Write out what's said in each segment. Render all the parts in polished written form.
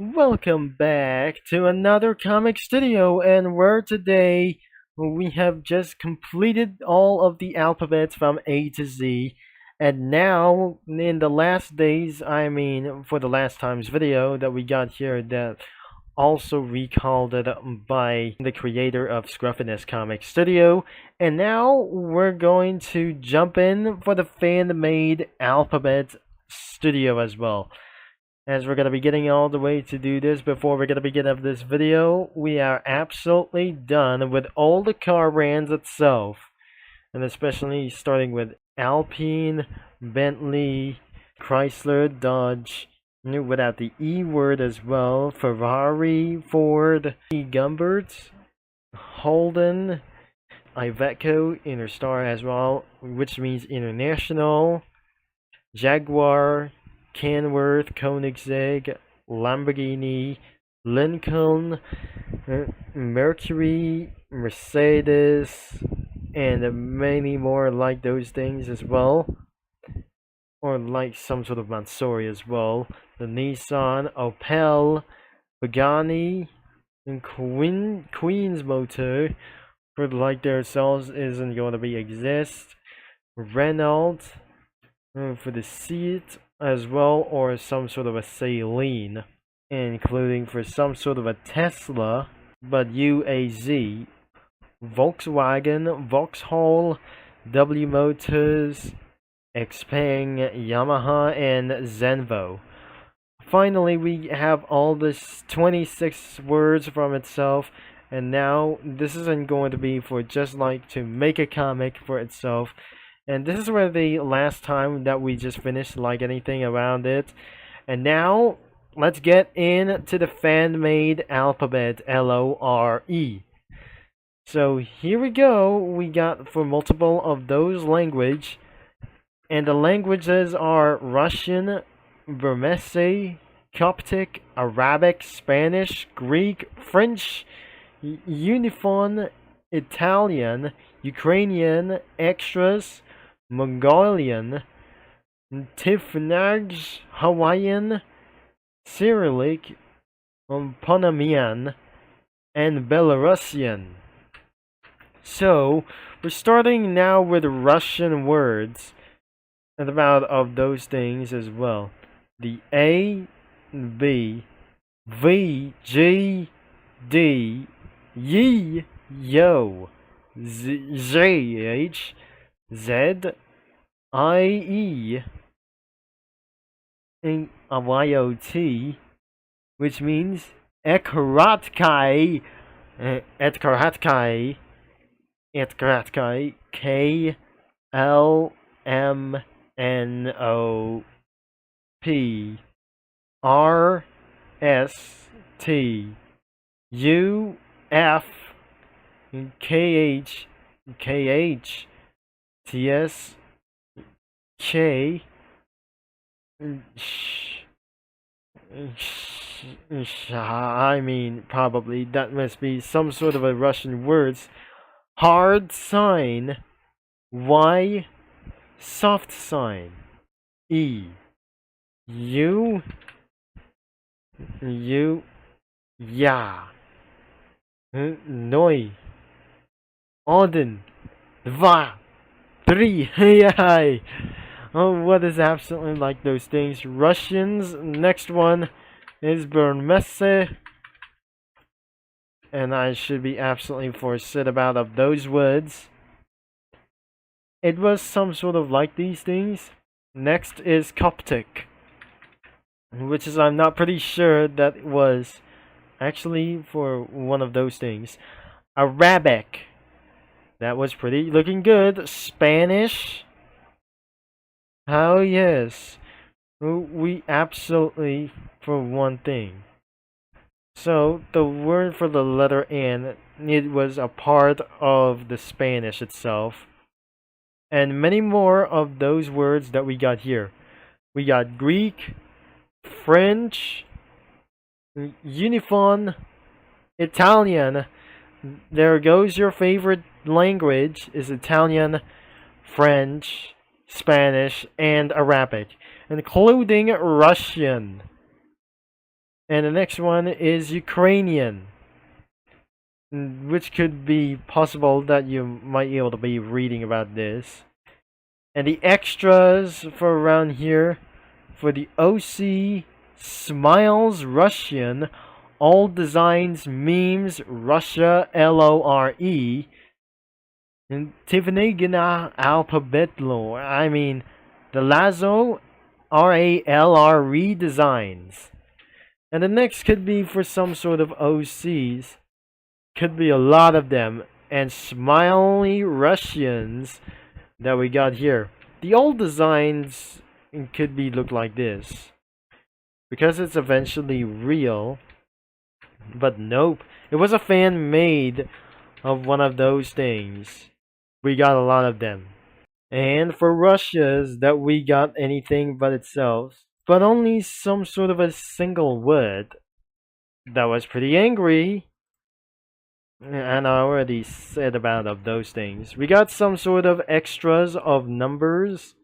Welcome back to another comic studio, and where today we have just completed all of the alphabets from A to Z, and now in the last days, I mean for the last time's video that we got here that also recalled it by the creator of Scruffiness Comic Studio, and now we're going to jump in for the fan-made alphabet studio as well. As we're going to be getting all the way to do this before we're going to begin of this video, we are absolutely done with all the car brands itself. And especially starting with Alpine, Bentley, Chrysler, Dodge, without the E word as well, Ferrari, Ford, Gumbert, Holden, Iveco, Interstar as well, which means international, Jaguar, Kenworth, Koenigsegg, Lamborghini, Lincoln, Mercury, Mercedes, and many more like those things as well. Or like some sort of Mansory as well. The Nissan, Opel, Pagani, and Queen's Motor, for like their sales isn't going to be exist. Renault, for the seat as well, or some sort of a Saline, including for some sort of a Tesla, but UAZ, Volkswagen, Vauxhall, W Motors, Xpeng, Yamaha, and Zenvo. Finally, we have all this 26 words from itself, and now this isn't going to be for just like to make a comic for itself. And this is where the last time that we just finished like anything around it. And now, let's get into the fan-made alphabet, L-O-R-E. So here we go, we got for multiple of those language. And the languages are Russian, Burmese, Coptic, Arabic, Spanish, Greek, French, Uniphone, Italian, Ukrainian, extras, Mongolian, Tifnag, Hawaiian, Cyrillic, Panamian, and Belarusian. So, we're starting now with Russian words, and about of those things as well. The A, B, V, G, D, Y, Yo, Z, H, Z, I, E, and Y, O, T, which means Ekratkai, Etkratkai, K, L, M, N, O, P, R, S, T, U, F, K, H, K, H, T, S, K, I mean, probably that must be some sort of a Russian words. Hard sign, Y, soft sign, E, U, Ya, Noi, Odin, Dva, 3, Yay! Oh, what is absolutely like those things? Russians, next one is Burmese, and I should be absolutely forsaid about of those words. It was some sort of like these things. Next is Coptic, which is I'm not pretty sure that it was actually for one of those things. Arabic, that was pretty looking good. Spanish, oh yes, we absolutely for one thing. So the word for the letter N, it was a part of the Spanish itself. And many more of those words that we got here. We got Greek, French, Uniphone, Italian. There goes your favorite language is Italian, French, Spanish, and Arabic, including Russian. And the next one is Ukrainian, which could be possible that you might be able to be reading about this. And the extras for around here, for the OC, Smiles Russian, All Designs Memes Russia LORE, and Tivnigina Alphabetlo, I mean the Lazo RALRE designs. And the next could be for some sort of OCs, could be a lot of them, and Smiley Russians that we got here. The old designs could be look like this, because it's eventually real, but nope, it was a fan made of one of those things. We got a lot of them. And for Russia's, that we got anything but itself, but only some sort of a single word that was pretty angry. And I already said about of those things. We got some sort of extras of numbers,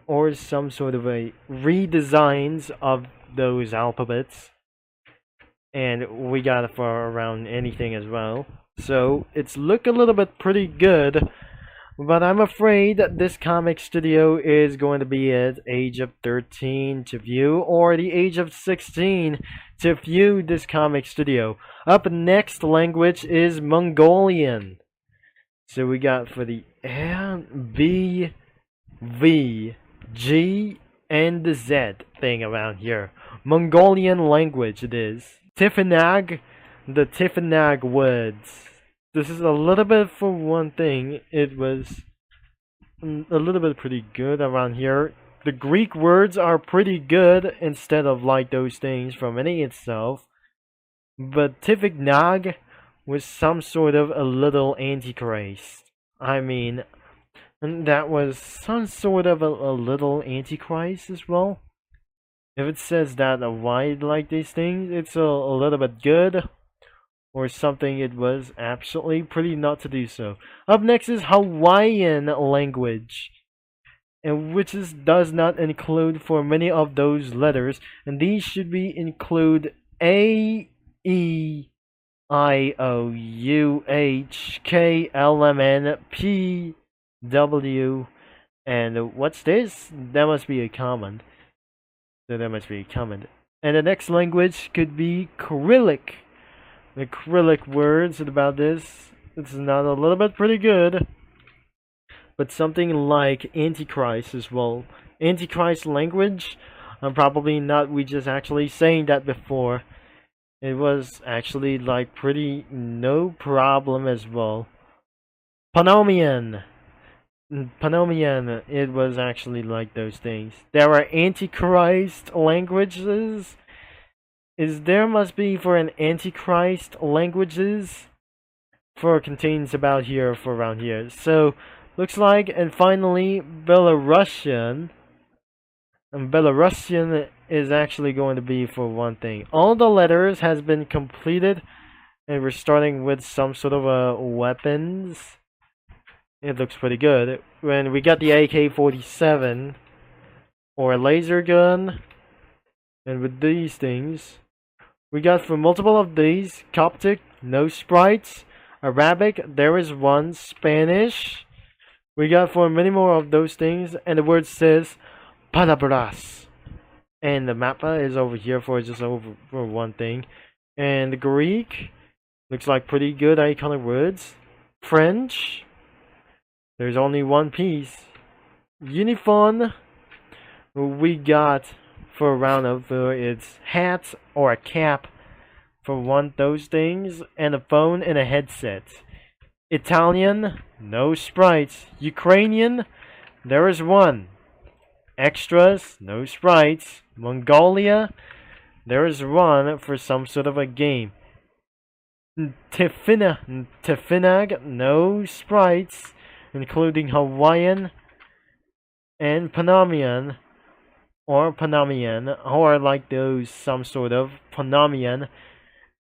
or some sort of a redesigns of those alphabets, and we got it for around anything as well. So it's look a little bit pretty good, but I'm afraid that this comic studio is going to be at age of 13 to view, or the age of 16 to view this comic studio. Up next language is Mongolian. So we got for the N, B, V, G, and the Z thing around here. Mongolian language it is. Tifinag, the Tifinag words. This is a little bit for one thing. It was a little bit pretty good around here. The Greek words are pretty good instead of like those things from any itself. But Tifinag was some sort of a little antichrist. I mean, and that was some sort of a little antichrist as well. If it says that why like these things, it's a little bit good, or something it was absolutely pretty not to do so. Up next is Hawaiian language, and which does not include for many of those letters, and these should be include A, E, I, O, U, H, K, L, M, N, P, W, and what's this? That must be a command. So that must be a command. And the next language could be Cyrillic. The Cyrillic words about this, it's not a little bit pretty good, but something like Antichrist as well. Antichrist language, probably not, we just actually saying that before. It was actually like pretty no problem as well. Panomian. Panomian, it was actually like those things. There are Antichrist languages. There must be for an Antichrist languages for contains about here for around here. So looks like, and finally Belarusian. And Belarusian is actually going to be for one thing. All the letters has been completed, and we're starting with some sort of weapons. It looks pretty good. When we got the AK-47 or a laser gun, and with these things, we got for multiple of these: Coptic, no sprites; Arabic, there is one; Spanish. We got for many more of those things, and the word says palabras. And the mappa is over here for just over for one thing. And the Greek looks like pretty good iconic words. French, there's only one piece. Uniform, we got for a round of it's hats or a cap for one those things, and a phone and a headset. Italian, no sprites. Ukrainian, there is one. Extras, no sprites. Mongolia, there is one for some sort of a game. Tifinag, no sprites, including Hawaiian and Panomian, or like those some sort of Panomian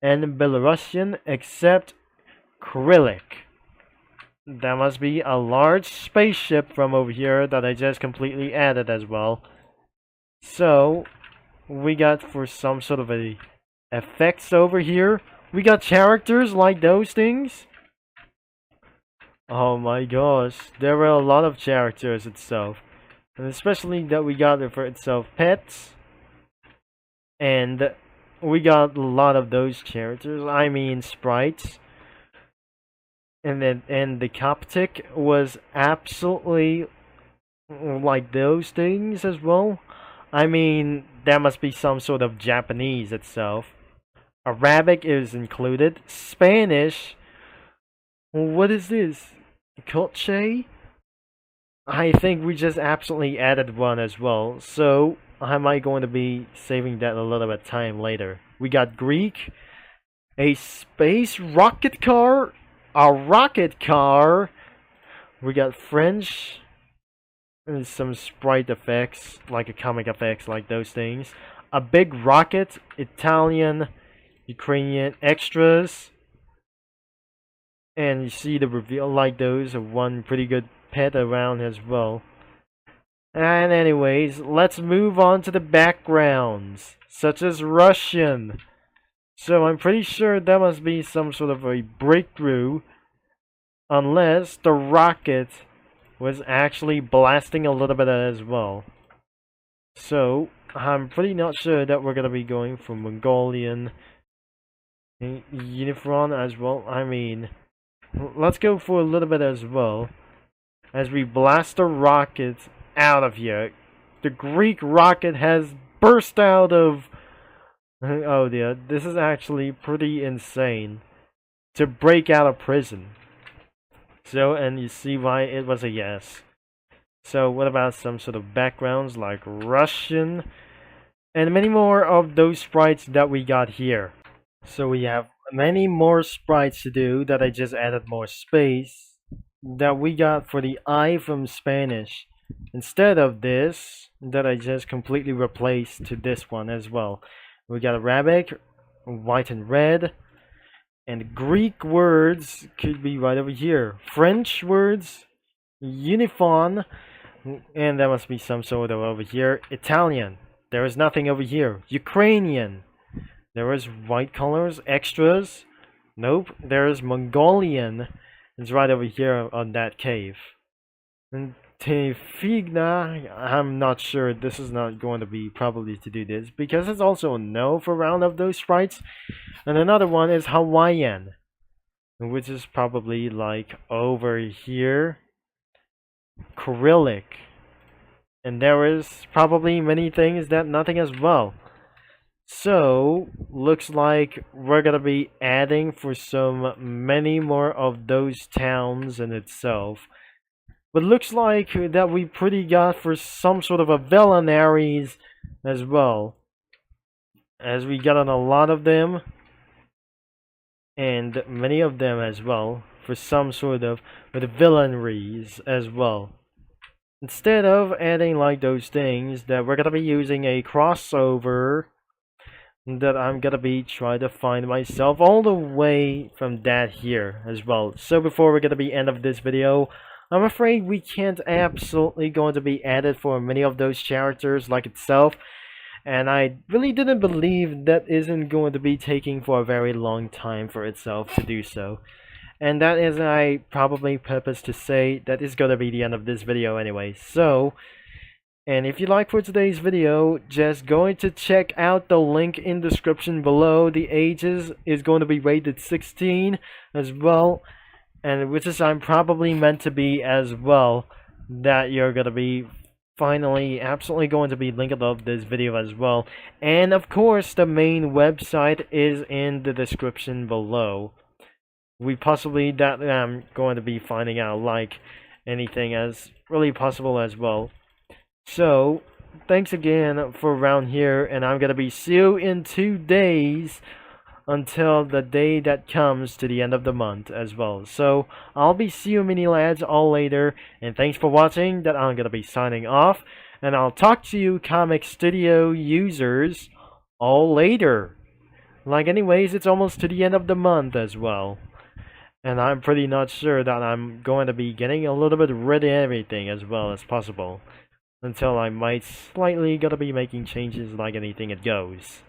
and Belarusian, except Cyrillic. That must be a large spaceship from over here that I just completely added as well. So we got for some sort of a effects over here. We got characters like those things. Oh my gosh, there were a lot of characters itself. And especially that we got it for itself pets. And we got a lot of those characters. I mean sprites. And the Coptic was absolutely like those things as well. I mean, that must be some sort of Japanese itself. Arabic is included. Spanish. What is this? Coche? I think we just absolutely added one as well. So, I might going to be saving that a little bit time later. We got Greek. A space rocket car. A rocket car. We got French. And some sprite effects, like a comic effects, like those things. A big rocket. Italian. Ukrainian extras. And you see the reveal like those of one pretty good pet around as well. And anyways, let's move on to the backgrounds, such as Russian. So I'm pretty sure that must be some sort of a breakthrough, unless the rocket was actually blasting a little bit as well. So I'm pretty not sure that we're gonna be going for Mongolian uniform as well. I mean, let's go for a little bit as well, as we blast the rocket out of here. The Greek rocket has burst out of... Oh dear, this is actually pretty insane. To break out of prison. So, and you see why it was a yes. So, what about some sort of backgrounds like Russian? And many more of those sprites that we got here. So we have many more sprites to do that I just added more space. That we got for the I from Spanish. Instead of this, that I just completely replaced to this one as well. We got Arabic, white and red, and Greek words could be right over here. French words, uniform, and that must be some sort of over here. Italian, there is nothing over here. Ukrainian, there is white colors, extras. Nope, there is Mongolian. It's right over here on that cave. And Tefigna, I'm not sure. This is not going to be probably to do this because it's also a no for round of those sprites. And another one is Hawaiian, which is probably like over here. Cyrillic. And there is probably many things that nothing as well. So, looks like we're gonna be adding for some many more of those towns in itself. But looks like that we pretty got for some sort of a villainaries as well. As we got on a lot of them. And many of them as well. For some sort of with villainaries as well. Instead of adding like those things, that we're gonna be using a crossover that I'm gonna be trying to find myself all the way from that here as well. So before we're gonna be end of this video, I'm afraid we can't absolutely going to be added for many of those characters like itself. And I really didn't believe that isn't going to be taking for a very long time for itself to do so. And that is I probably purpose to say that is going to be the end of this video anyway. So, and if you like for today's video, just going to check out the link in the description below. The ages is going to be rated 16 as well. And which is I'm probably meant to be as well, that you're going to be finally absolutely going to be linked above this video as well. And of course the main website is in the description below. We possibly that I'm going to be finding out like anything as really possible as well. So thanks again for around here, and I'm going to be see you in 2 days. Until the day that comes to the end of the month as well. So I'll be see you mini lads all later, and thanks for watching. That I'm gonna be signing off, and I'll talk to you Comic Studio users all later. Like anyways, it's almost to the end of the month as well, and I'm pretty not sure that I'm going to be getting a little bit rid of everything as well as possible. until I might slightly gotta be making changes like anything it goes.